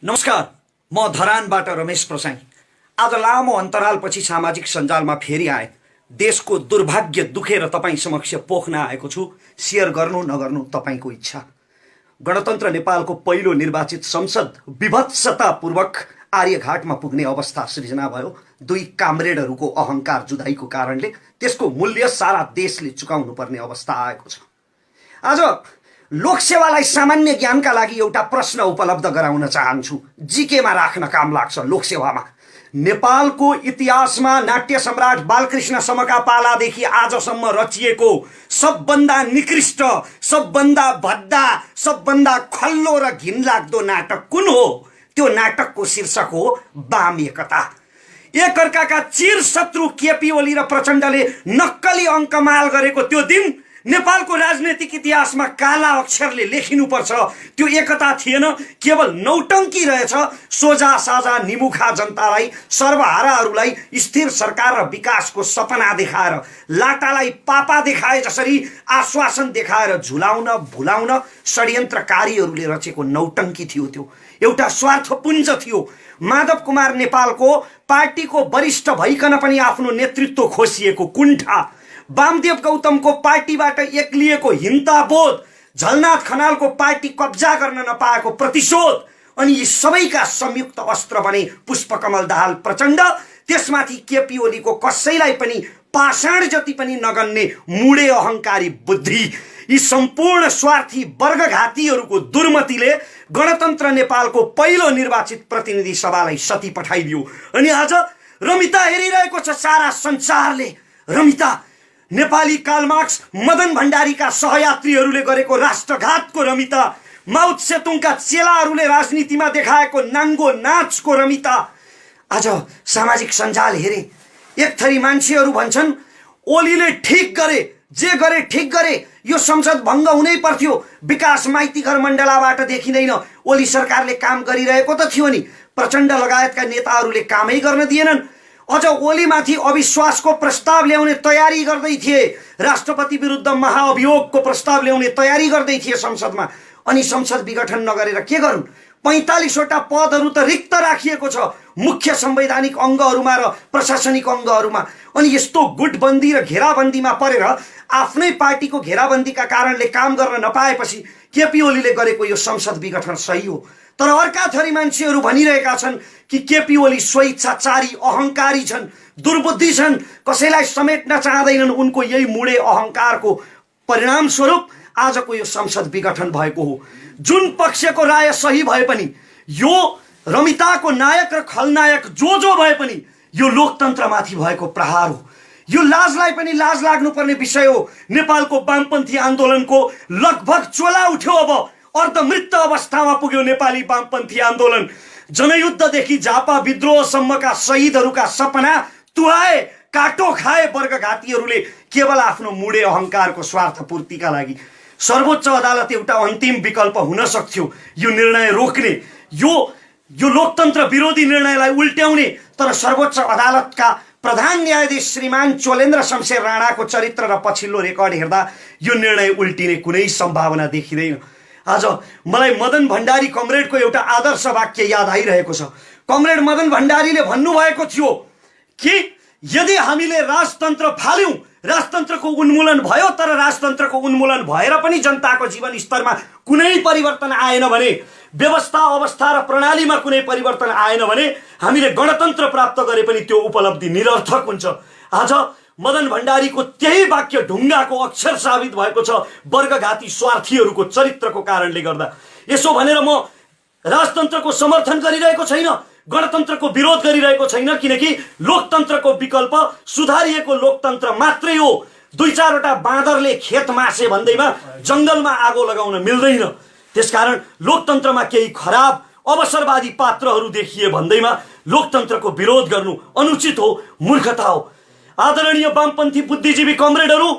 नमस्कार, म धरानबाट रमेश प्रसाई। आज लामो अन्तरालपछि सामाजिक सञ्जालमा फेरि आए। देशको दुर्भाग्य दुखेर तपाईँ समक्ष पोख्न आएको छु। सेयर गर्नु नगर्नु तपाईँको इच्छा। गणतन्त्र नेपालको पहिलो निर्वाचित संसद विभत्सतापूर्वक आर्यघाटमा पुग्ने अवस्था सृजना भयो। दुई कामरेडहरूको अहङ्कार जुधाइको कारणले त्यसको मूल्य सारा देशले चुकाउनु पर्ने अवस्था आएको छ। आज लोकसेवालाई सामान्य ज्ञानका लागि एउटा प्रश्न उपलब्ध गराउन चाहन्छु। जीकेमा राख्न काम लाग्छ। लोकसेवामा नेपालको इतिहासमा नाट्य सम्राट बालकृष्णसम्मका पालादेखि आजसम्म रचिएको सबभन्दा निकृष्ट, सबभन्दा भद्दा, सबभन्दा खल्लो र घिनलाग्दो नाटक कुन हो? त्यो नाटकको शीर्षक हो वाम एकता। एकअर्काका चिर शत्रु केपी ओली र प्रचण्डले नक्कली अङ्कमाल गरेको त्यो दिन नेपालको राजनैतिक इतिहासमा काला अक्षरले लेखिनुपर्छ। त्यो एकता थिएन, केवल नौटङ्की रहेछ। सोझा साझा निमुखा जनतालाई, सर्वहाराहरूलाई स्थिर सरकार र विकासको सपना देखाएर, लाटालाई पापा देखाए जसरी आश्वासन देखाएर झुलाउन भुलाउन षड्यन्त्रकारीहरूले रचेको नौटङ्की थियो। त्यो एउटा स्वार्थपुञ्ज थियो। माधव कुमार नेपालको पार्टीको वरिष्ठ भइकन पनि आफ्नो नेतृत्व खोसिएको कुण्ठा, वामदेव गौतमको पार्टीबाट एक्लिएको हिंताबोध, झलनाथ खनालको पार्टी कब्जा गर्न नपाएको प्रतिशोध, अनि यी सबैका संयुक्त अस्त्र बने पुष्पकमल दाहाल प्रचण्ड। त्यसमाथि केपी ओलीको कसैलाई पनि पाषाण जति पनि नगन्ने मुडे अहङ्कारी बुद्धि। यी सम्पूर्ण स्वार्थी वर्गघातीहरूको दुर्मतिले गणतन्त्र नेपालको पहिलो निर्वाचित प्रतिनिधि सभालाई सती पठाइदियो। अनि आज रमिता हेरिरहेको छ सारा संसारले। रमिता नेपाली कार्लमार्क्स मदन भण्डारीका सहयात्रीहरूले गरेको राष्ट्रघातको रमिता, माओ सेतुङका चेलाहरूले राजनीतिमा देखाएको नाङ्गो नाचको रमिता। आज सामाजिक सञ्जाल हेरे, एक थरी मान्छेहरू भन्छन् ओलीले ठिक गरे, जे गरे ठिक गरे, यो संसद भङ्ग हुनै पर्थ्यो, विकास माइतीघर मण्डलाबाट देखिँदैन। ओली सरकारले काम गरिरहेको त थियो नि, प्रचण्ड लगायतका नेताहरूले कामै गर्न दिएनन्। अझ ओलीमाथि अविश्वासको प्रस्ताव ल्याउने तयारी गर्दै थिए, राष्ट्रपति विरुद्ध महाअभियोगको प्रस्ताव ल्याउने तयारी गर्दै थिए संसदमा। अनि संसद विघटन नगरेर के गरून्? 45वटा पदहरू त रिक्त राखिएको छ मुख्य संवैधानिक अङ्गहरूमा र प्रशासनिक अङ्गहरूमा। अनि यस्तो गुटबन्दी र घेराबन्दीमा परेर आफ्नै पार्टीको घेराबन्दीका कारणले काम गर्न नपाएपछि केपी ओलीले गरेको यो संसद विघटन सही हो। तर अर्का थरी मान्छेहरू भनिरहेका छन् कि केपी ओली स्वेच्छाचारी अहङ्कारी छन्, दुर्बुद्धि छन्, कसैलाई समेट्न चाहँदैनन्। उनको यही मुडे अहङ्कारको परिणामस्वरूप आजको यो संसद विघटन भएको हो। जुन पक्षको राय सही भए पनि, यो रमिताको नायक र खलनायक जो भए पनि यो लोकतन्त्रमाथि भएको प्रहार हो। यो लाजलाई पनि लाज लाग्नुपर्ने विषय हो। नेपालको वामपन्थी आन्दोलनको लगभग चोला उठ्यो। अब अर्धमृत अवस्थामा पुग्यो नेपाली वामपन्थी आन्दोलन। जनयुद्धदेखि झापा विद्रोहसम्मका शहीदहरूका सपना तुहाए, काटो खाए वर्गघातीहरूले केवल आफ्नो मुडे अहङ्कारको स्वार्थपूर्तिका लागि। सर्वोच्च अदालत एउटा अन्तिम विकल्प हुन सक्थ्यो यो निर्णय रोक्ने, यो लोकतन्त्र विरोधी निर्णयलाई उल्ट्याउने। तर सर्वोच्च अदालतका प्रधान न्यायाधीश श्रीमान चोलेन्द्र शमशेर राणाको चरित्र र पछिल्लो रेकर्ड हेर्दा यो निर्णय उल्टिने कुनै सम्भावना देखिँदैन। आज मलाई मदन भण्डारी कमरेडको एउटा आदर्श वाक्य याद आइरहेको छ। कमरेड मदन भण्डारीले भन्नुभएको थियो कि यदि हामीले राजतन्त्र फाल्यौं, राजतन्त्रको उन्मूलन भयो, तर राजतन्त्रको उन्मूलन भएर पनि जनताको जीवन स्तरमा कुनै परिवर्तन आएन भने, व्यवस्था अवस्था र प्रणालीमा कुनै परिवर्तन आएन भने हामीले गणतन्त्र प्राप्त गरे पनि त्यो उपलब्धि निरर्थक हुन्छ। आज मदन भण्डारीको त्यही वाक्य ढुङ्गाको अक्षर साबित भएको छ वर्गघाती स्वार्थीहरूको चरित्रको कारणले गर्दा। यसो भनेर म राजतन्त्रको समर्थन गरिरहेको छैन, गणतन्त्रको विरोध गरिरहेको छैन, किनकि लोकतन्त्रको विकल्प सुधारिएको लोकतन्त्र मात्रै हो। दुई चारवटा बाँदरले खेत मासे भन्दैमा जङ्गलमा आगो लगाउन मिल्दैन। त्यसकारण लोकतन्त्रमा केही खराब अवसरवादी पात्रहरू देखिए भन्दैमा लोकतन्त्रको विरोध गर्नु अनुचित हो, मूर्खता हो। आदरणीय वामपन्थी बुद्धिजीवी कमरेडहरू,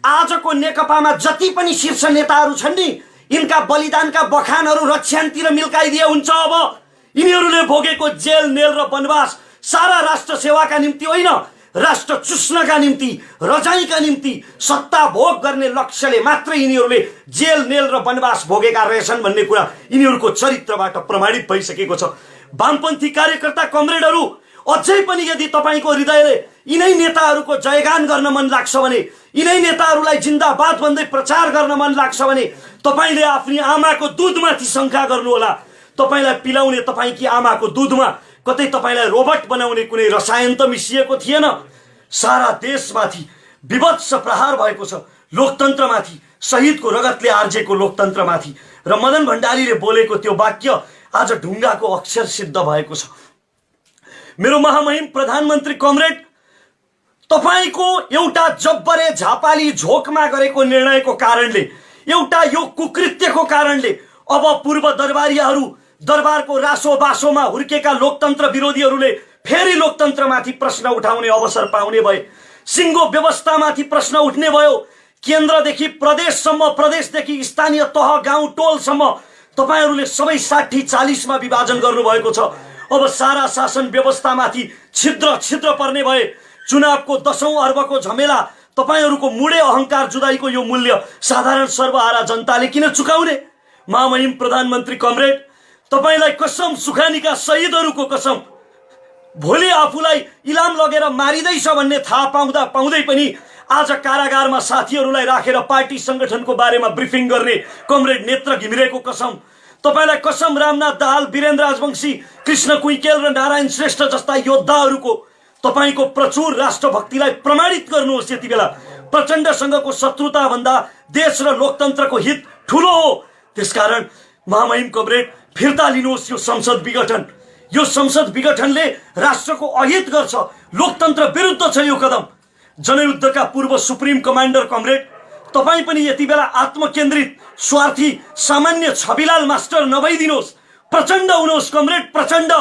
आजको नेकपामा जति पनि शीर्ष नेताहरू छन् नि, यिनका बलिदानका बखानहरू रक्षान्तिर मिल्काइदिए हुन्छ। अब यिनीहरूले भोगेको जेल, नेल र वनवास सारा राष्ट्र सेवाका निम्ति होइन, राष्ट्र चुस्नका निम्ति, रजाइका निम्ति, सत्ता भोग गर्ने लक्ष्यले मात्रै यिनीहरूले जेल नेल र वनवास भोगेका रहेछन् भन्ने कुरा यिनीहरूको चरित्रबाट प्रमाणित भइसकेको छ। वामपन्थी कार्यकर्ता कमरेडहरू, अझै पनि यदि तपाईँको हृदयले यिनै नेताहरूको जयगान गर्न मन लाग्छ भने, यिनै नेताहरूलाई जिन्दाबाद भन्दै प्रचार गर्न मन लाग्छ भने तपाईँले आफ्नी आमाको दुधमाथि शङ्का गर्नुहोला। तपाईँलाई पिलाउने तपाईँकी आमाको दुधमा कतै तपाईँलाई रोबोट बनाउने कुनै रसायन त मिसिएको थिएन। सारा देशमाथि विभत्स प्रहार भएको छ, लोकतन्त्रमाथि, शहीदको रगतले आर्जेको लोकतन्त्रमाथि। र मदन भण्डारीले बोलेको त्यो वाक्य आज ढुङ्गाको अक्षर सिद्ध भएको छ। मेरो महामहिम प्रधानमन्त्री कमरेड, तपाईको एउटा जब्बरे झापाली झोकमा गरेको निर्णयको कारणले, एउटा यो कुकृत्यको कारणले अब पूर्व दरबारियाहरू, दरबारको रासो बासोमा हुर्केका लोकतन्त्र विरोधीहरूले फेरि लोकतन्त्रमाथि प्रश्न उठाउने अवसर पाउने भए। सिङ्गो व्यवस्थामाथि प्रश्न उठ्ने भयो। केन्द्रदेखि प्रदेशसम्म, प्रदेशदेखि स्थानीय तह, गाउँ, टोलसम्म तपाईहरूले सबै 60-40 मा विभाजन गर्नुभएको छ। अब सारा शासन व्यवस्थामाथि छिद्र छिद्र पर्ने भए। चुनावको 10औं अर्बको झमेला, तपाईहरूको मुडे अहंकार जुदाईको यो मूल्य साधारण सर्वहारा जनताले किन चुकाउने? महामहिम प्रधानमन्त्री कमरेड, तपाईलाई कसम, सुखानीका शहीदहरूको कसम, भोलि आफूलाई इलाम लगेर मारिँदैछ भन्ने थाहा पाउँदै पनि आज कारागारमा साथीहरूलाई राखेर पार्टी संगठनको बारेमा ब्रिफिङ गर्ने कमरेड नेत्र घिमिरेको कसम, तपाईलाई कसम, रामनाथ दाहाल, वीरेन्द्र राजवंशी, कृष्ण कुइकेल र नारायण श्रेष्ठ जस्ता योद्धाहरूको तपाईको प्रचुर राष्ट्रभक्तिलाई प्रमाणित गर्नुहोस्। यति बेला प्रचण्डसँगको शत्रुता भन्दा देश र लोकतन्त्रको हित ठूलो हो। त्यसकारण महामहिम कमरेड, फिर्ता लिनुहोस् यो संसद विघटन। यो संसद विघटनले राष्ट्रको अहित गर्छ, लोकतन्त्र विरुद्ध छ यो कदम। जनयुद्धका पूर्व सुप्रिम कमान्डर कमरेड, तपाईं पनि यति बेला आत्मकेन्द्रित, स्वार्थी, सामान्य छविलाल मास्टर नभइदिनुहोस्। प्रचण्ड हुनुहोस् कमरेड, प्रचण्ड।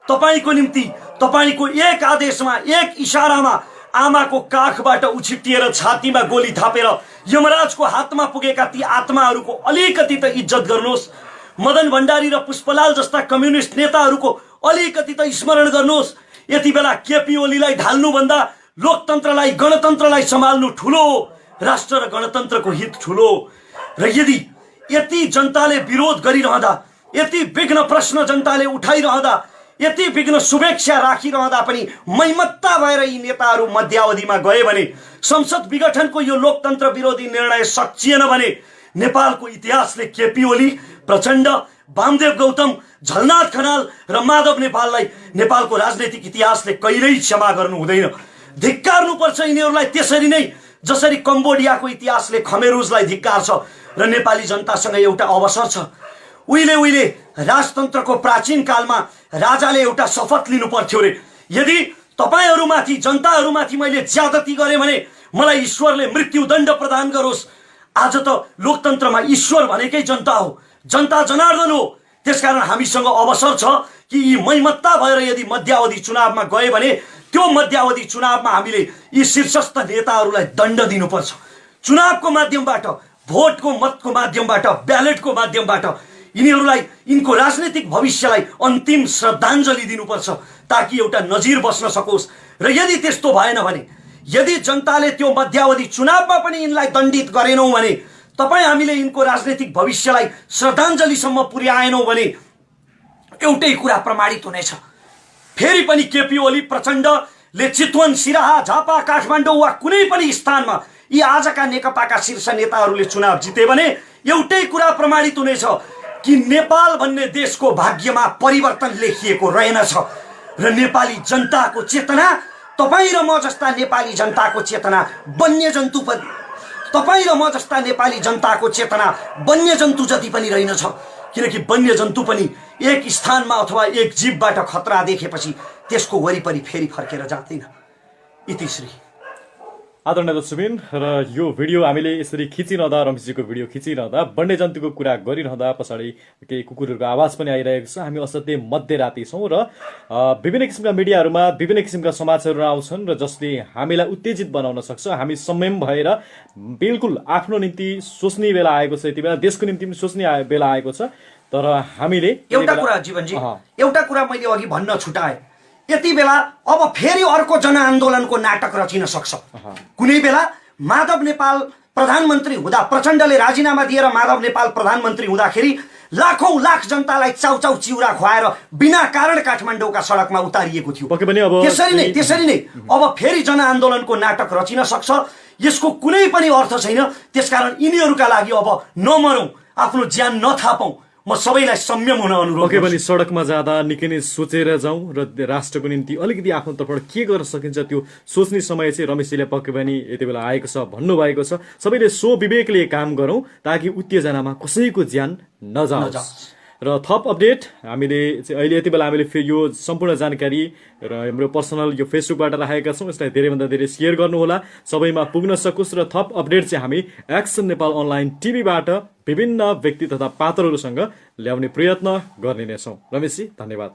तपाईको निम्ति, तपाईको एक आदेशमा, एक इशारामा आमाको काखबाट उछिटिएर छातीमा गोली थापेर यमराजको हातमा पुगेका ती आत्माहरूको अलिकति त इज्जत गर्नुहोस्। मदन भण्डारी र पुष्पलाल जस्ता कम्युनिस्ट नेताहरूको अलिकति त स्मरण गर्नुहोस्। यति बेला केपी ओलीलाई ढाल्नुभन्दा लोकतन्त्रलाई, गणतन्त्रलाई सम्हाल्नु ठूलो हो। राष्ट्र र गणतन्त्रको हित ठूलो हो। र यति जनताले विरोध गरिरहँदा, यति विघ्न प्रश्न जनताले उठाइरहँदा, यति विघ्न शुभेच्छा राखिरहँदा पनि मैमत्ता भएर यी नेताहरू मध्यावधिमा गए भने, संसद विघटनको यो लोकतन्त्र विरोधी निर्णय सकिएन भने नेपालको इतिहासले केपी ओली, प्रचण्ड, वामदेव गौतम, झलनाथ खनाल र माधव नेपाललाई नेपालको राजनैतिक इतिहासले कहिल्यै क्षमा गर्नु हुँदैन। धिक्कार्नुपर्छ यिनीहरूलाई, त्यसरी नै जसरी कम्बोडियाको इतिहासले खमेरुजलाई धिक्कार्छ। र नेपाली जनतासँग एउटा अवसर छ। उहिले राजतन्त्रको प्राचीन कालमा राजाले एउटा शपथ लिनु पर्थ्यो रे, यदि तपाईहरूमाथि, जनताहरूमाथि मैले ज्यादती गरेँ भने मलाई ईश्वरले मृत्युदण्ड प्रदान गरोस्। आज त लोकतन्त्रमा ईश्वर भनेकै जनता हो, जनता जनार्दन हो। त्यसकारण हामीसँग अवसर छ कि यी मैमत्ता भएर यदि मध्यावधि चुनावमा गए भने त्यो मध्यावधि चुनावमा हामीले यी शीर्षस्थ नेताहरूलाई दण्ड दिनुपर्छ। चुनावको माध्यमबाट, भोटको मतको माध्यमबाट, ब्यालेटको माध्यमबाट यिनीहरूलाई, यिनको राजनीतिक भविष्यलाई अन्तिम श्रद्धाञ्जली दिनुपर्छ ताकि एउटा नजिर बस्न सकोस्। र यदि त्यस्तो भएन भने, यदि जनताले त्यो मध्यावधि चुनावमा पनि यिनलाई दण्डित गरेनौँ भने, तपाईँ हामीले यिनको राजनीतिक भविष्यलाई श्रद्धाञ्जलीसम्म पुर्याएनौँ भने एउटै कुरा प्रमाणित हुनेछ। फेरि पनि केपी ओली, प्रचण्डले चितवन, सिराहा, झापा, काठमाडौँ वा कुनै पनि स्थानमा यी आजका नेकपाका शीर्ष नेताहरूले चुनाव जिते भने एउटै कुरा प्रमाणित हुनेछ कि नेपाल भन्ने देशको भाग्यमा परिवर्तन लेखिएको रहेनछ। र नेपाली जनताको चेतना, तपाईँ र म जस्ता नेपाली जनताको चेतना वन्यजन्तु पनि, तपाईँ र म जस्ता नेपाली जनताको चेतना वन्यजन्तु जति पनि रहेनछ। किनकि वन्यजन्तु पनि एक स्थानमा अथवा एक जीवबाट खतरा देखेपछि त्यसको वरिपरि फेरि फर्केर जाँदैन। इतिश्री। आदरणीय दर्शकबिन, र यो भिडियो हामीले यसरी खिचिरहँदा, रमेशजीको भिडियो खिचिरहँदा, वन्यजन्तुको कुरा गरिरहँदा पछाडि केही कुकुरहरूको आवाज पनि आइरहेको छ। हामी असाध्यै मध्यराति छौँ र विभिन्न किसिमका मिडियाहरूमा विभिन्न किसिमका समाचारहरू आउँछन् र जसले हामीलाई उत्तेजित बनाउन सक्छ। हामी संयम भएर बिल्कुल आफ्नो निम्ति सोच्ने बेला आएको छ, यति बेला देशको निम्ति पनि सोच्ने बेला आएको छ। तर हामीले एउटा कुरा जीवनजी, एउटा कुरा मैले अघि भन्न छुटाएँ, यति बेला अब फेरि अर्को जनआन्दोलनको नाटक रचिन सक्छ। कुनै बेला माधव नेपाल प्रधानमन्त्री हुँदा, प्रचण्डले राजीनामा दिएर माधव नेपाल प्रधानमन्त्री हुँदाखेरि लाखौं लाख जनतालाई चाउचाउ चिउरा खुवाएर बिना कारण काठमाडौँका सडकमा उतारिएको थियो। त्यसरी नै अब फेरि जनआन्दोलनको नाटक रचिन सक्छ। यसको कुनै पनि अर्थ छैन। त्यसकारण यिनीहरूका लागि अब नमरौँ, आफ्नो ज्यान नथापौँ। म सबैलाई संयम हुन अनुरोध पक्कै पनि सडकमा जाँदा निकै नै सोचेर जाउँ र राष्ट्रको निम्ति अलिकति आफ्नो तर्फबाट के गर्न सकिन्छ त्यो सोच्ने समय चाहिँ रमेशजीले पक्कै पनि यति बेला आएको छ, भन्नुभएको छ। सबैले स्वविवेकले काम गरौँ ताकि उत्तेजनामा कसैको ज्यान नजाओस्। र थप अपडेट हामीले अहिले यति बेला हामीले यो सम्पूर्ण जानकारी र हाम्रो पर्सनल यो फेसबुकबाट राखेका छौँ। यसलाई धेरैभन्दा धेरै सेयर गर्नुहोला, सबैमा पुग्न सकोस्। र थप अपडेट चाहिँ हामी एक्सन नेपाल अनलाइन टिभीबाट विभिन्न व्यक्ति तथा पात्रहरूसँग ल्याउने प्रयत्न गर्ने नै छौँ। रमेशजी धन्यवाद।